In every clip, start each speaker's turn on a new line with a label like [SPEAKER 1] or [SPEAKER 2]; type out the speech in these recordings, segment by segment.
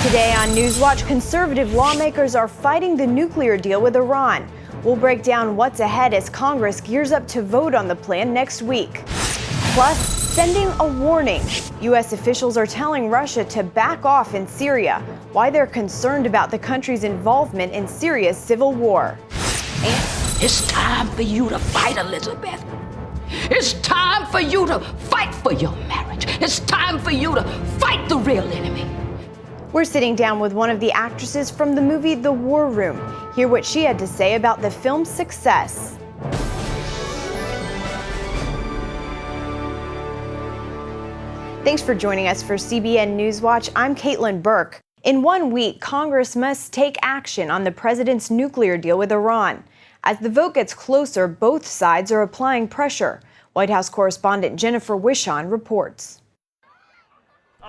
[SPEAKER 1] Today on NewsWatch, conservative lawmakers are fighting the nuclear deal with Iran. We'll break down what's ahead as Congress gears up to vote on the plan next week. Plus, sending a warning. U.S. officials are telling Russia to back off in Syria, why they're concerned about the country's involvement in Syria's civil war.
[SPEAKER 2] And it's time for you to fight, Elizabeth. It's time for you to fight for your marriage. It's time for you to fight the real enemy.
[SPEAKER 1] We're sitting down with one of the actresses from the movie The War Room. Hear what she had to say about the film's success. Thanks for joining us for CBN NewsWatch. I'm Caitlin Burke. In 1 week, Congress must take action on the president's nuclear deal with Iran. As the vote gets closer, both sides are applying pressure. White House correspondent Jennifer Wishon reports.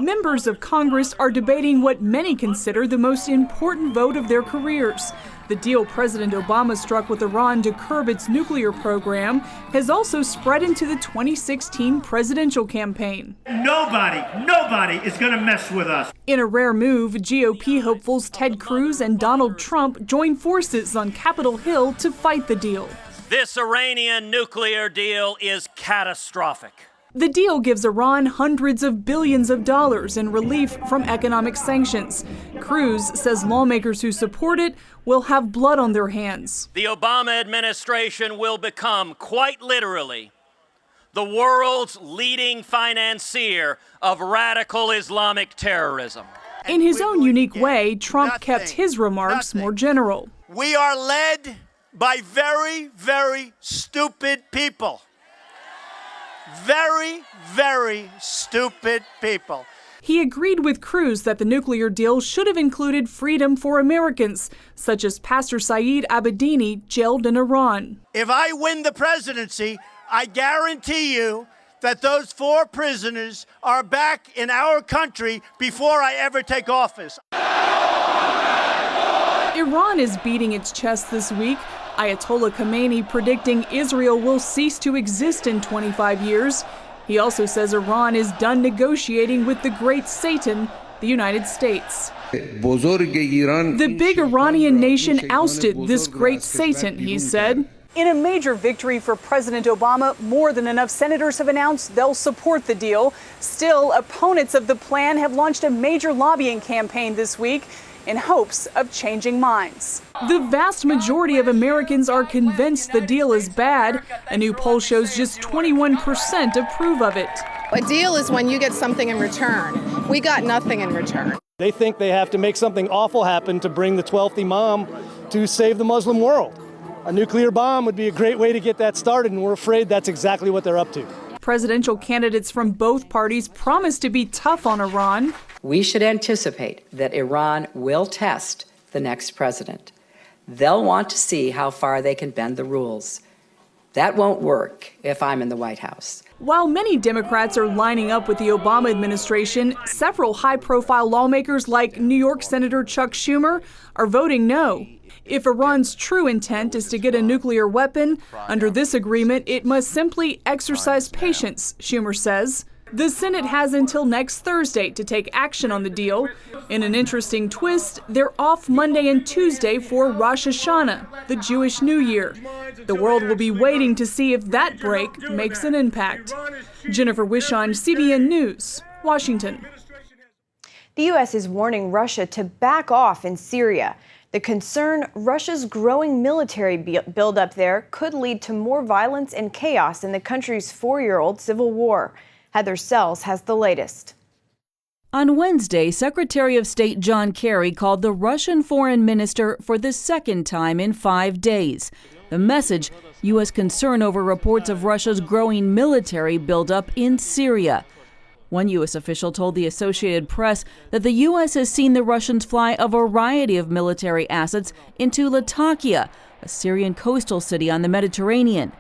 [SPEAKER 3] Members of Congress are debating what many consider the most important vote of their careers. The deal President Obama struck with Iran to curb its nuclear program has also spread into the 2016 presidential campaign.
[SPEAKER 4] Nobody is going to mess with us.
[SPEAKER 3] In a rare move, GOP hopefuls Ted Cruz and Donald Trump joined forces on Capitol Hill to fight the deal.
[SPEAKER 5] This Iranian nuclear deal is catastrophic.
[SPEAKER 3] The deal gives Iran hundreds of billions of dollars in relief from economic sanctions. Cruz says lawmakers who support it will have blood on their hands.
[SPEAKER 5] The Obama administration will become, quite literally, the world's leading financier of radical Islamic terrorism.
[SPEAKER 3] In his own unique way, Trump kept his remarks more general.
[SPEAKER 4] We are led by very, very stupid people. Very, very stupid people.
[SPEAKER 3] He agreed with Cruz that the nuclear deal should have included freedom for Americans, such as Pastor Saeed Abedini, jailed in Iran.
[SPEAKER 4] If I win the presidency, I guarantee you that those 4 prisoners are back in our country before I ever take office.
[SPEAKER 3] Iran is beating its chest this week. Ayatollah Khamenei predicting Israel will cease to exist in 25 years. He also says Iran is done negotiating with the great Satan, the United States. The big Iranian nation ousted this great Satan, he said. In a major victory for President Obama, more than enough senators have announced they'll support the deal. Still, opponents of the plan have launched a major lobbying campaign this week in hopes of changing minds. The vast majority of Americans are convinced the deal is bad. A new poll shows just 21% approve of it.
[SPEAKER 6] A deal is when you get something in return. We got nothing in return.
[SPEAKER 7] They think they have to make something awful happen to bring the 12th Imam to save the Muslim world. A nuclear bomb would be a great way to get that started, and we're afraid that's exactly what they're up to.
[SPEAKER 3] Presidential candidates from both parties promise to be tough on Iran.
[SPEAKER 8] We should anticipate that Iran will test the next president. They'll want to see how far they can bend the rules. That won't work if I'm in the White House.
[SPEAKER 3] While many Democrats are lining up with the Obama administration, several high-profile lawmakers like New York Senator Chuck Schumer are voting no. If Iran's true intent is to get a nuclear weapon, under this agreement, it must simply exercise patience, Schumer says. The Senate has until next Thursday to take action on the deal. In an interesting twist, they're off Monday and Tuesday for Rosh Hashanah, the Jewish New Year. The world will be waiting to see if that break makes an impact. Jennifer Wishon, CBN News, Washington.
[SPEAKER 1] The U.S. is warning Russia to back off in Syria. The concern, Russia's growing military buildup there could lead to more violence and chaos in the country's 4-year-old civil war. Heather Sells has the latest.
[SPEAKER 9] On Wednesday, Secretary of State John Kerry called the Russian foreign minister for the second time in 5 days. The message, U.S. concern over reports of Russia's growing military buildup in Syria. One U.S. official told the Associated Press that the U.S. has seen the Russians fly a variety of military assets into Latakia, a Syrian coastal city on the Mediterranean.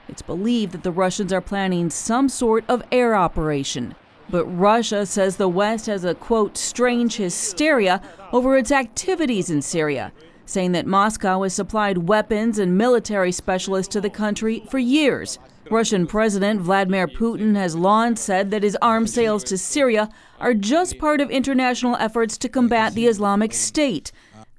[SPEAKER 9] It's believed that the Russians are planning some sort of air operation. But Russia says the West has a, quote, strange hysteria over its activities in Syria, saying that Moscow has supplied weapons and military specialists to the country for years. Russian President Vladimir Putin has long said that his arms sales to Syria are just part of international efforts to combat the Islamic State.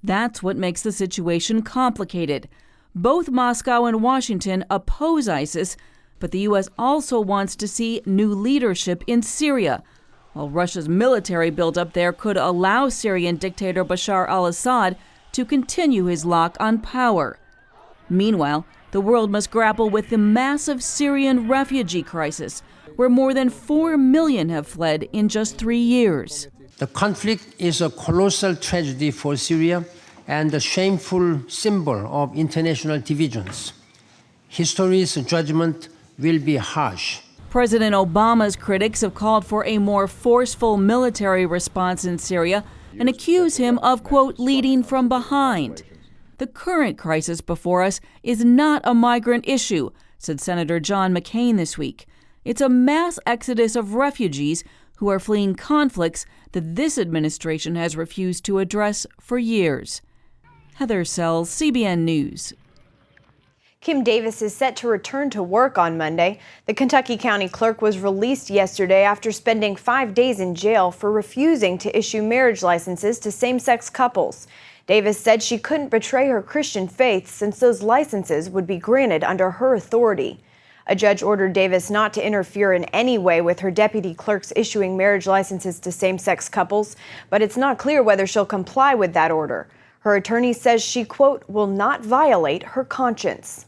[SPEAKER 9] That's what makes the situation complicated. Both Moscow and Washington oppose ISIS, but the U.S. also wants to see new leadership in Syria. While Russia's military buildup there could allow Syrian dictator Bashar al-Assad to continue his lock on power. Meanwhile, the world must grapple with the massive Syrian refugee crisis, where more than 4 million have fled in just 3 years.
[SPEAKER 10] The conflict is a colossal tragedy for Syria and a shameful symbol of international divisions. History's judgment will be harsh.
[SPEAKER 9] President Obama's critics have called for a more forceful military response in Syria and accuse him of, quote, leading from behind. The current crisis before us is not a migrant issue, said Senator John McCain this week. It's a mass exodus of refugees who are fleeing conflicts that this administration has refused to address for years. Heather Sells, CBN News.
[SPEAKER 1] Kim Davis is set to return to work on Monday. The Kentucky County Clerk was released yesterday after spending 5 days in jail for refusing to issue marriage licenses to same-sex couples. Davis said she couldn't betray her Christian faith since those licenses would be granted under her authority. A judge ordered Davis not to interfere in any way with her deputy clerks issuing marriage licenses to same-sex couples, but it's not clear whether she'll comply with that order. Her attorney says she, quote, will not violate her conscience.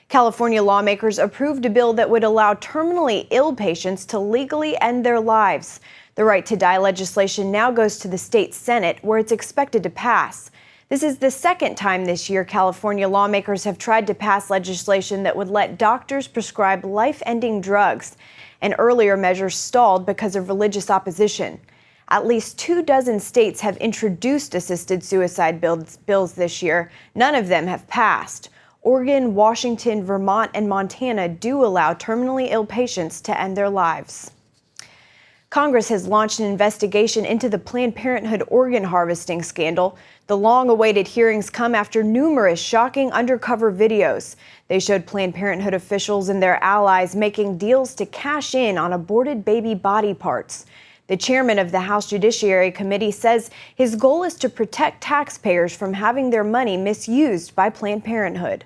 [SPEAKER 1] California lawmakers approved a bill that would allow terminally ill patients to legally end their lives. The right to die legislation now goes to the state Senate, where it's expected to pass. This is the second time this year California lawmakers have tried to pass legislation that would let doctors prescribe life-ending drugs. An earlier measure stalled because of religious opposition. At least 24 states have introduced assisted suicide bills this year. None of them have passed. Oregon, Washington, Vermont, and Montana do allow terminally ill patients to end their lives. Congress has launched an investigation into the Planned Parenthood organ harvesting scandal. The long-awaited hearings come after numerous shocking undercover videos. They showed Planned Parenthood officials and their allies making deals to cash in on aborted baby body parts. The chairman of the House Judiciary Committee says his goal is to protect taxpayers from having their money misused by Planned Parenthood.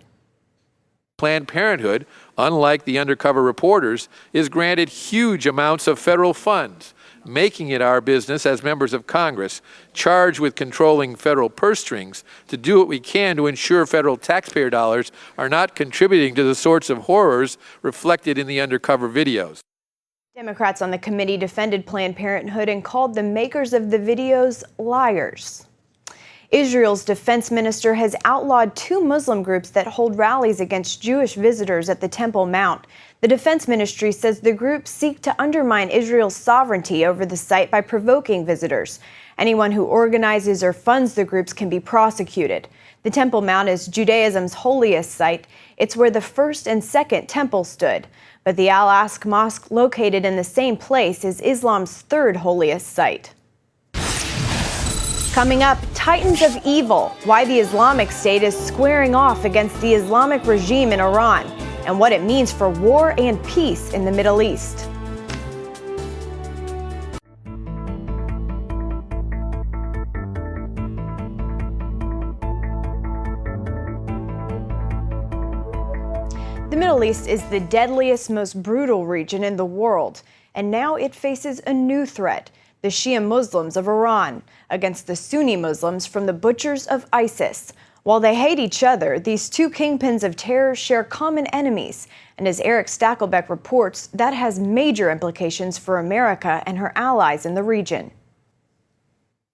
[SPEAKER 11] Planned Parenthood, unlike the undercover reporters, is granted huge amounts of federal funds, making it our business as members of Congress, charged with controlling federal purse strings, to do what we can to ensure federal taxpayer dollars are not contributing to the sorts of horrors reflected in the undercover videos.
[SPEAKER 1] Democrats on the committee defended Planned Parenthood and called the makers of the videos liars. Israel's defense minister has outlawed 2 Muslim groups that hold rallies against Jewish visitors at the Temple Mount. The defense ministry says the groups seek to undermine Israel's sovereignty over the site by provoking visitors. Anyone who organizes or funds the groups can be prosecuted. The Temple Mount is Judaism's holiest site. It's where the first and second temple stood. But the Al-Aqsa Mosque, located in the same place, is Islam's third holiest site. Coming up, Titans of Evil, why the Islamic State is squaring off against the Islamic regime in Iran, and what it means for war and peace in the Middle East. The Middle East is the deadliest, most brutal region in the world, and now it faces a new threat: the Shia Muslims of Iran against the Sunni Muslims from the butchers of ISIS. While they hate each other, these two kingpins of terror share common enemies. And as Eric Stakelbeck reports, that has major implications for America and her allies in the region.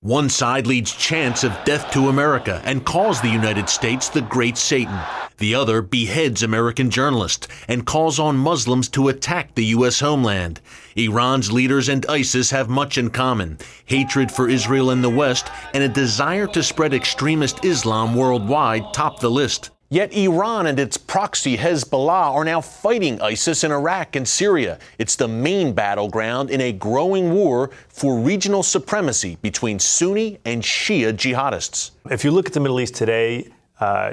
[SPEAKER 12] One side leads chants of death to America and calls the United States the Great Satan. The other beheads American journalists and calls on Muslims to attack the U.S. homeland. Iran's leaders and ISIS have much in common: hatred for Israel in the West and a desire to spread extremist Islam worldwide top the list.
[SPEAKER 13] Yet Iran and its proxy Hezbollah are now fighting ISIS in Iraq and Syria. It's the main battleground in a growing war for regional supremacy between Sunni and Shia jihadists.
[SPEAKER 14] If you look at the Middle East today,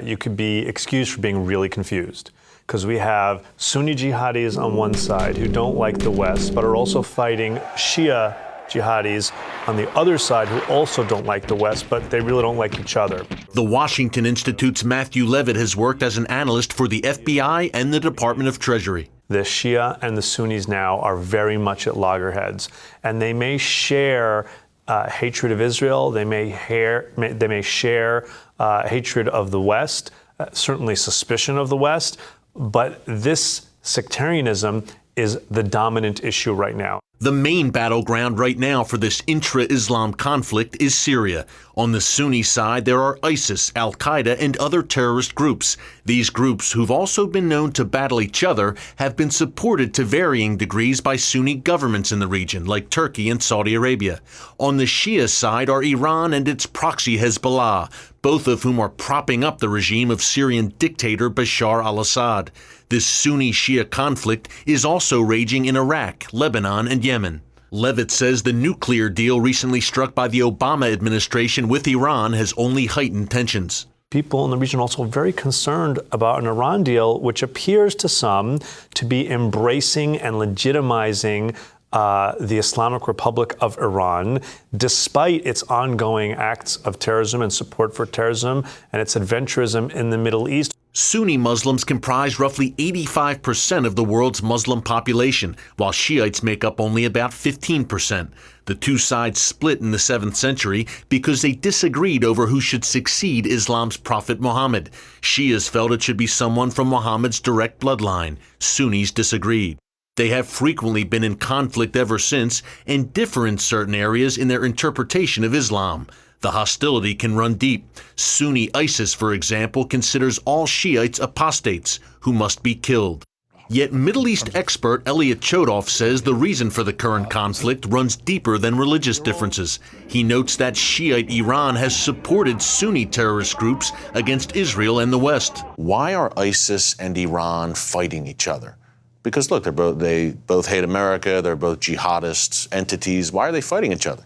[SPEAKER 14] you could be excused for being really confused. because we have Sunni jihadis on one side who don't like the West, but are also fighting Shia jihadis on the other side who also don't like the West, but they really don't like each other.
[SPEAKER 12] The Washington Institute's Matthew Levitt has worked as an analyst for the FBI and the Department of Treasury.
[SPEAKER 14] The Shia and the Sunnis now are very much at loggerheads, and they may share hatred of Israel. They may share hatred of the West, certainly suspicion of the West, but this sectarianism is the dominant issue right now.
[SPEAKER 12] The main battleground right now for this intra-Islam conflict is Syria. On the Sunni side, there are ISIS, Al-Qaeda, and other terrorist groups. These groups, who've also been known to battle each other, have been supported to varying degrees by Sunni governments in the region, like Turkey and Saudi Arabia. On the Shia side are Iran and its proxy Hezbollah, both of whom are propping up the regime of Syrian dictator Bashar al-Assad. This Sunni-Shia conflict is also raging in Iraq, Lebanon, and Yemen. Levitt says the nuclear deal recently struck by the Obama administration with Iran has only heightened tensions.
[SPEAKER 14] People in the region are also very concerned about an Iran deal, which appears to some to be embracing and legitimizing the Islamic Republic of Iran, despite its ongoing acts of terrorism and support for terrorism and its adventurism in the Middle East.
[SPEAKER 12] Sunni Muslims comprise roughly 85% of the world's Muslim population, while Shiites make up only about 15%. The two sides split in the 7th century because they disagreed over who should succeed Islam's prophet Muhammad. Shias felt it should be someone from Muhammad's direct bloodline. Sunnis disagreed. They have frequently been in conflict ever since and differ in certain areas in their interpretation of Islam. The hostility can run deep. Sunni ISIS, for example, considers all Shiites apostates who must be killed. Yet Middle East expert Elliot Chodoff says the reason for the current conflict runs deeper than religious differences. He notes that Shiite Iran has supported Sunni terrorist groups against Israel and the West.
[SPEAKER 13] Why are ISIS and Iran fighting each other? Because look, they both hate America, they're both jihadist entities. Why are they fighting each other?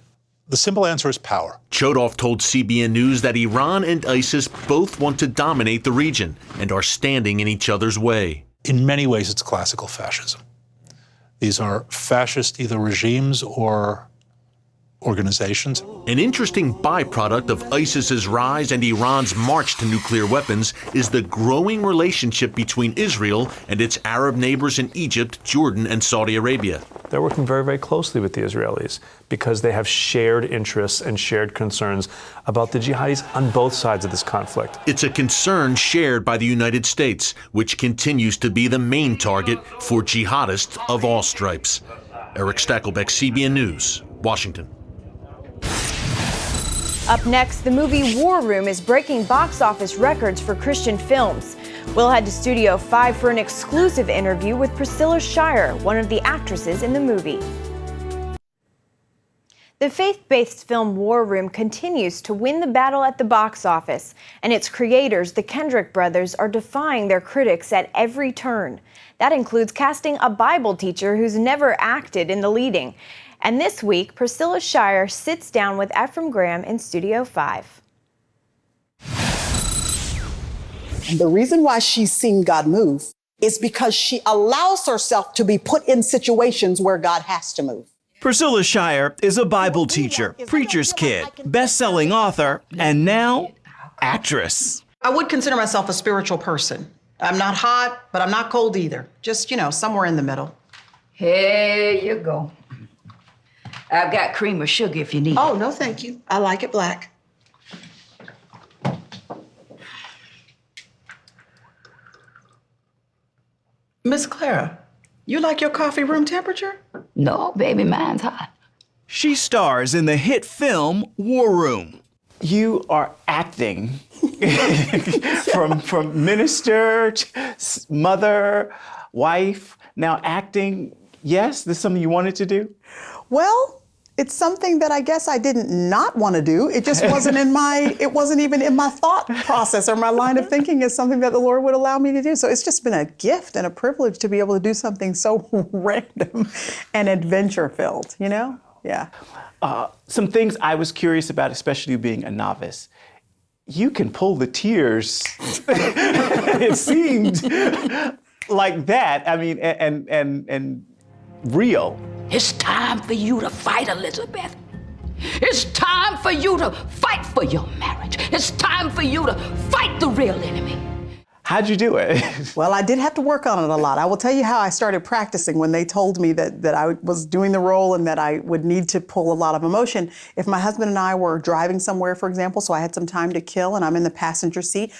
[SPEAKER 15] The simple answer is power.
[SPEAKER 12] Chodoff told CBN News that Iran and ISIS both want to dominate the region and are standing in each other's way.
[SPEAKER 15] In many ways, it's classical fascism. These are fascist either regimes or organizations.
[SPEAKER 12] An interesting byproduct of ISIS's rise and Iran's march to nuclear weapons is the growing relationship between Israel and its Arab neighbors in Egypt, Jordan, and Saudi Arabia.
[SPEAKER 14] They're working very, very closely with the Israelis because they have shared interests and shared concerns about the jihadis on both sides of this conflict.
[SPEAKER 12] It's a concern shared by the United States, which continues to be the main target for jihadists of all stripes. Eric Stakelbeck, CBN News, Washington.
[SPEAKER 1] Up next, the movie War Room is breaking box office records for Christian films. We'll head to Studio 5 for an exclusive interview with Priscilla Shirer, one of the actresses in the movie. The faith-based film War Room continues to win the battle at the box office, and its creators, the Kendrick brothers, are defying their critics at every turn. That includes casting a Bible teacher who's never acted in the leading. And this week, Priscilla Shirer sits down with Ephraim Graham in Studio 5.
[SPEAKER 16] And the reason why she's seen God move is because she allows herself to be put in situations where God has to move.
[SPEAKER 17] Priscilla Shirer is a Bible teacher, preacher's kid, best-selling author, and now actress.
[SPEAKER 18] I would consider myself a spiritual person. I'm not hot, but I'm not cold either. Just, somewhere in the middle.
[SPEAKER 2] Here you go. I've got cream or sugar if you need it.
[SPEAKER 18] Oh, no, thank you. I like it black. Miss Clara, you like your coffee room temperature?
[SPEAKER 2] No, baby, mine's hot.
[SPEAKER 17] She stars in the hit film War Room.
[SPEAKER 19] You are acting from minister, mother, wife, now acting. Yes, this is something you wanted to do?
[SPEAKER 16] Well, it's something that I guess I didn't not want to do. It just wasn't it wasn't even in my thought process or my line of thinking as something that the Lord would allow me to do. So it's just been a gift and a privilege to be able to do something so random and adventure-filled, Yeah.
[SPEAKER 19] Some things I was curious about, especially being a novice. You can pull the tears. It seemed like that. I mean, and real.
[SPEAKER 2] It's time for you to fight, Elizabeth. It's time for you to fight for your marriage. It's time for you to fight the real enemy.
[SPEAKER 19] How'd you do it?
[SPEAKER 16] Well, I did have to work on it a lot. I will tell you how I started practicing when they told me that I was doing the role and that I would need to pull a lot of emotion. If my husband and I were driving somewhere, for example, so I had some time to kill and I'm in the passenger seat,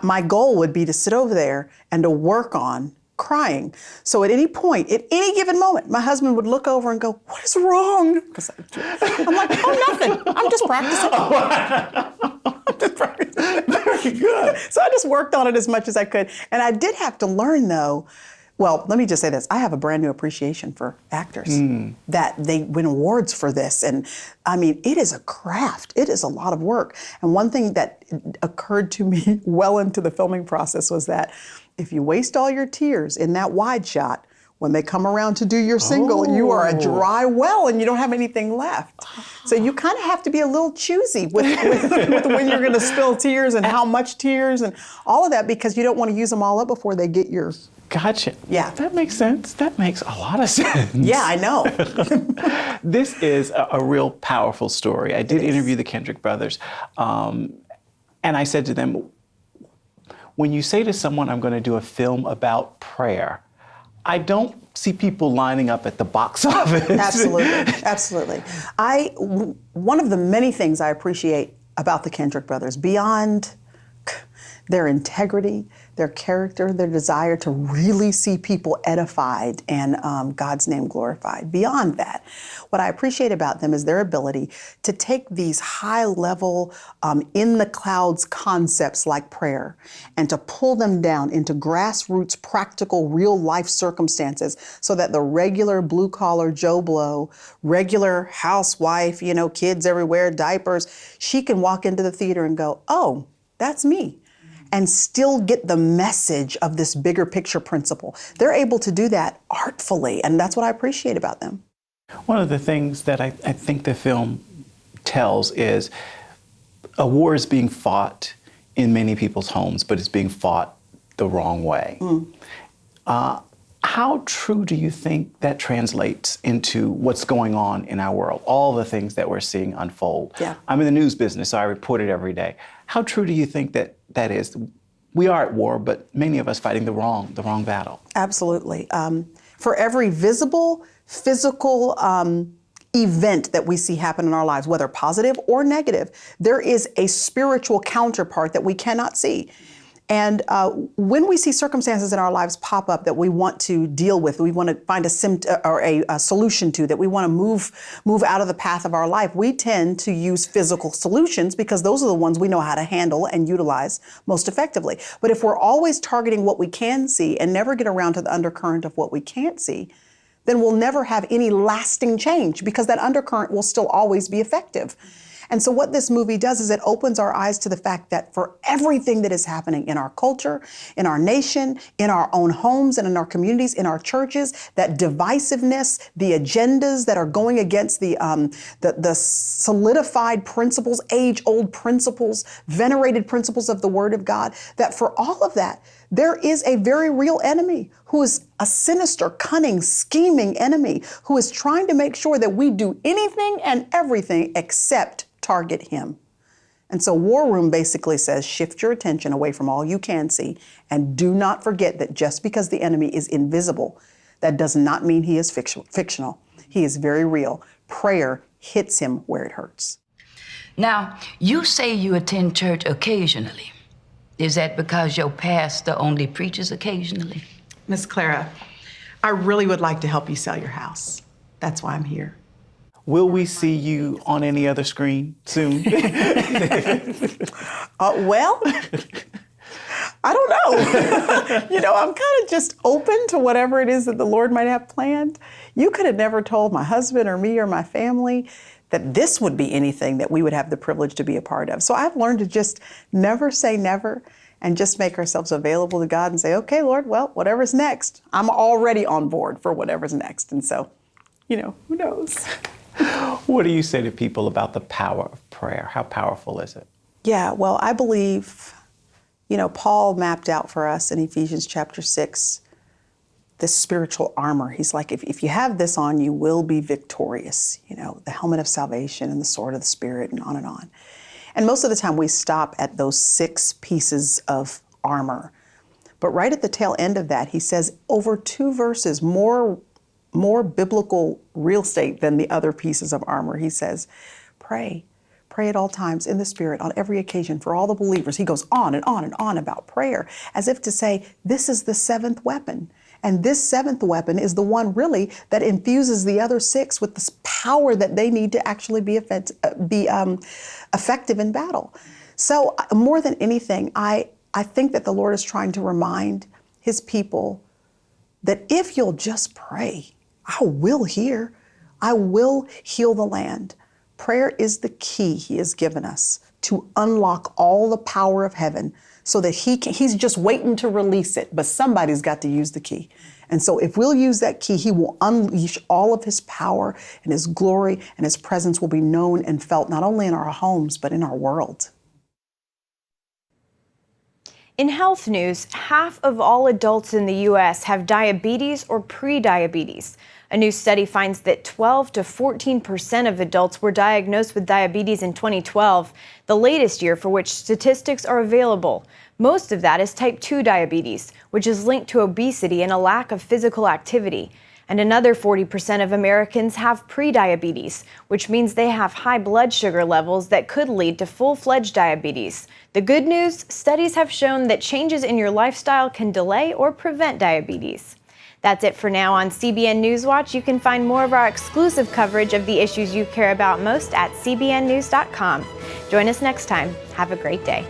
[SPEAKER 16] my goal would be to sit over there and to work on crying. So at any point, at any given moment, my husband would look over and go, "What is wrong?" I'm like, "Oh, nothing. I'm just practicing." Very good. So I just worked on it as much as I could. And I did have to learn, though, well, let me just say this. I have a brand new appreciation for actors that they win awards for this. And I mean, it is a craft. It is a lot of work. And one thing that occurred to me well into the filming process was that if you waste all your tears in that wide shot, when they come around to do your single, you are a dry well and you don't have anything left. So you kind of have to be a little choosy with when you're going to spill tears and how much tears and all of that, because you don't want to use them all up before they get your...
[SPEAKER 19] Gotcha.
[SPEAKER 16] Yeah.
[SPEAKER 19] That makes sense. That makes a lot of sense.
[SPEAKER 16] Yeah, I know.
[SPEAKER 19] This is a real powerful story. I did interview the Kendrick brothers, and I said to them, when you say to someone, I'm going to do a film about prayer, I don't see people lining up at the box office.
[SPEAKER 16] Absolutely, absolutely. One of the many things I appreciate about the Kendrick brothers, beyond their integrity, their character, their desire to really see people edified and God's name glorified. Beyond that, what I appreciate about them is their ability to take these high-level, in-the-clouds concepts like prayer and to pull them down into grassroots, practical, real-life circumstances so that the regular blue-collar Joe Blow, regular housewife, kids everywhere, diapers, she can walk into the theater and go, "Oh, that's me," and still get the message of this bigger picture principle. They're able to do that artfully, and that's what I appreciate about them.
[SPEAKER 19] One of the things that I think the film tells is a war is being fought in many people's homes, but it's being fought the wrong way. How true do you think that translates into what's going on in our world, all the things that we're seeing unfold?
[SPEAKER 16] Yeah.
[SPEAKER 19] I'm in the news business, so I report it every day. How true do you think that is? We are at war, but many of us fighting the wrong battle.
[SPEAKER 16] Absolutely. For every visible, physical event that we see happen in our lives, whether positive or negative, there is a spiritual counterpart that we cannot see. And when we see circumstances in our lives pop up that we want to deal with, we want to find a solution to, that we want to move out of the path of our life, we tend to use physical solutions because those are the ones we know how to handle and utilize most effectively. But if we're always targeting what we can see and never get around to the undercurrent of what we can't see, then we'll never have any lasting change because that undercurrent will still always be effective. And so what this movie does is it opens our eyes to the fact that for everything that is happening in our culture, in our nation, in our own homes and in our communities, in our churches, that divisiveness, the agendas that are going against the solidified principles, age-old principles, venerated principles of the Word of God, that for all of that, there is a very real enemy who is a sinister, cunning, scheming enemy who is trying to make sure that we do anything and everything except target him. And so War Room basically says, shift your attention away from all you can see and do not forget that just because the enemy is invisible, that does not mean he is fictional. He is very real. Prayer hits him where it hurts.
[SPEAKER 2] Now, you say you attend church occasionally. Is that because your pastor only preaches occasionally?
[SPEAKER 18] Miss Clara, I really would like to help you sell your house. That's why I'm here.
[SPEAKER 19] Will we see you on any other screen soon?
[SPEAKER 16] Well, I don't know. I'm kind of just open to whatever it is that the Lord might have planned. You could have never told my husband or me or my family that this would be anything that we would have the privilege to be a part of. So I've learned to just never say never and just make ourselves available to God and say, okay, Lord, well, whatever's next, I'm already on board for whatever's next. And so, who knows?
[SPEAKER 19] What do you say to people about the power of prayer? How powerful is it?
[SPEAKER 16] Yeah, well, I believe, Paul mapped out for us in Ephesians chapter 6 this spiritual armor. He's like, if you have this on, you will be victorious. You know, the helmet of salvation and the sword of the Spirit, and on and on. And most of the time we stop at those 6 pieces of armor. But right at the tail end of that, he says over 2 verses, more biblical real estate than the other pieces of armor. He says, pray. Pray at all times in the Spirit, on every occasion, for all the believers. He goes on and on and on about prayer, as if to say, this is the 7th weapon. And this 7th weapon is the one really that infuses the other 6 with this power that they need to actually be effective in battle. So more than anything, I think that the Lord is trying to remind his people that if you'll just pray, I will hear. I will heal the land. Prayer is the key he has given us to unlock all the power of heaven so that he's just waiting to release it, but somebody's got to use the key. And so if we'll use that key, he will unleash all of his power and his glory, and his presence will be known and felt not only in our homes, but in our world.
[SPEAKER 1] In health news, half of all adults in the U.S. have diabetes or pre-diabetes. A new study finds that 12 to 14% of adults were diagnosed with diabetes in 2012, the latest year for which statistics are available. Most of that is type 2 diabetes, which is linked to obesity and a lack of physical activity. And another 40% of Americans have pre-diabetes, which means they have high blood sugar levels that could lead to full-fledged diabetes. The good news, studies have shown that changes in your lifestyle can delay or prevent diabetes. That's it for now on CBN NewsWatch. You can find more of our exclusive coverage of the issues you care about most at cbnnews.com. Join us next time. Have a great day.